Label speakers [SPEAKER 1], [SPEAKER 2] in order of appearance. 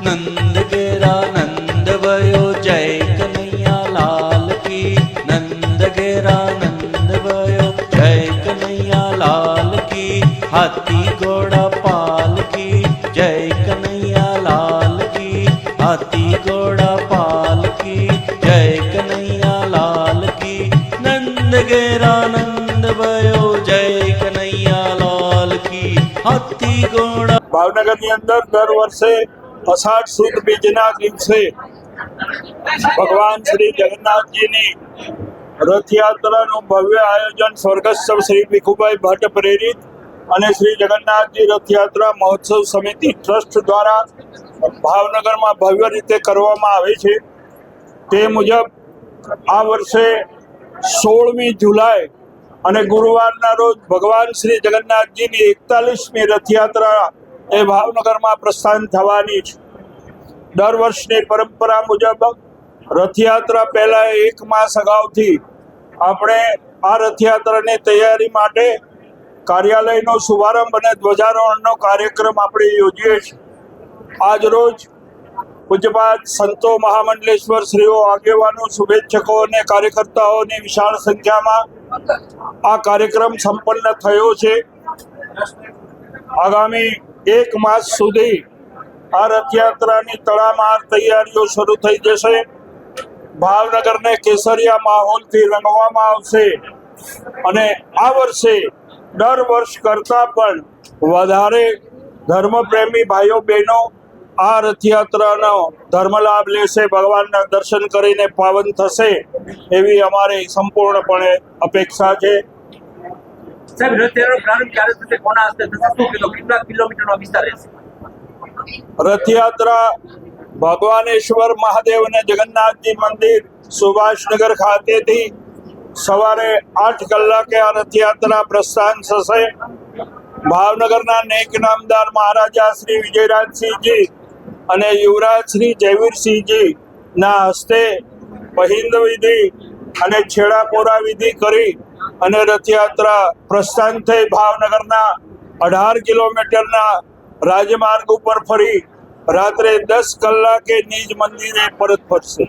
[SPEAKER 1] नंद गेरा नंद भयो जय कन्हैया लाल की। नंद गेरा नंद भयो जय कन्हैया लाल की। हाथी घोड़ा पाल की जय कन्हैया लाल की। हाथी घोड़ा पाल की जय कन्हैया लाल की। नंद गेरा नंद भयो जय कन्हैया लाल की। हाथी घोड़ा
[SPEAKER 2] ભાવનગરની અંદર દર વર્ષે અષાઢ સુદ બીજના દિવસે ભગવાન શ્રી જગન્નાથજીની રથયાત્રાનું ભવ્ય આયોજન સ્વર્ગસ્થ શ્રી ભીખુભાઈ ભટ્ટ પ્રેરિત અને શ્રી જગન્નાથજી રથયાત્રા મહોત્સવ સમિતિ ટ્રસ્ટ દ્વારા ભાવનગરમાં ભવ્ય રીતે કરવામાં આવે છે। તે મુજબ આ વર્ષે 16મી જુલાઈ અને ગુરુવારના રોજ ભગવાન શ્રી જગન્નાથજીની 41મી રથયાત્રા એ ભાવનગરમાં પ્રસ્થાન થવાની છે। દર વર્ષની પરંપરા મુજબ રથયાત્રા પહેલા 1 માસ અગાઉથી આપણે આ રથયાત્રાની તૈયારી માટે કાર્યાલયનો શુભારંભ અને ધ્વજારોહણનો કાર્યક્રમ આપણે યોજીએ છીએ। આજ રોજ પૂજ્યપાદ સંતો મહામંડલેશ્વર શ્રીઓ આગેવાનો શુભેચ્છકો અને કાર્યકર્તાઓની વિશાળ સંખ્યામાં આ કાર્યક્રમ સંપન્ન થયો છે। આગામી 1 માસ સુધી આ રથયાત્રાની તડામાર તૈયારીઓ શરૂ થઈ જશે। ભાવનગરને કેસરિયા માહોલથી રંગવામાં આવશે અને આ વર્ષે દર વર્ષ કરતાં પણ વધારે ધર્મપ્રેમી ભાઈઓ બહેનો આ રથયાત્રાનો ધર્મલાભ લેશે, ભગવાનના દર્શન કરીને પાવન થશે એવી અમારી સંપૂર્ણપણે અપેક્ષા છે।
[SPEAKER 3] સાહેબ, રથયાત્રાનો પ્રારંભ ક્યારે થશે, કોના હસ્તે થશે, શું કેટલા કિલોમીટરનો વિસ્તાર રહેશે?
[SPEAKER 2] રથયાત્રા ભગવાનેશ્વર મહાદેવ અને જગન્નાથજી મંદિર સુભાષનગર ખાતેથી સવારે 8 કલાકે આ રથયાત્રા પ્રસ્થાન થશે। ભાવનગરના નેક નામદાર મહારાજા શ્રી વિજયરાજસિંહજી અને યુવરાજ શ્રી જયવીરસિંહજી ના હસ્તે પહિંદ વિધિ અને છેડાપોરા વિધિ કરી અને રથયાત્રા પ્રસ્થાન થઈ ભાવનગરના 18 કિલોમીટરના રાજમાર્ગ ઉપર ફરી રાત્રે 10 કલાકે નિજ મંદિરે પરત ફરશે।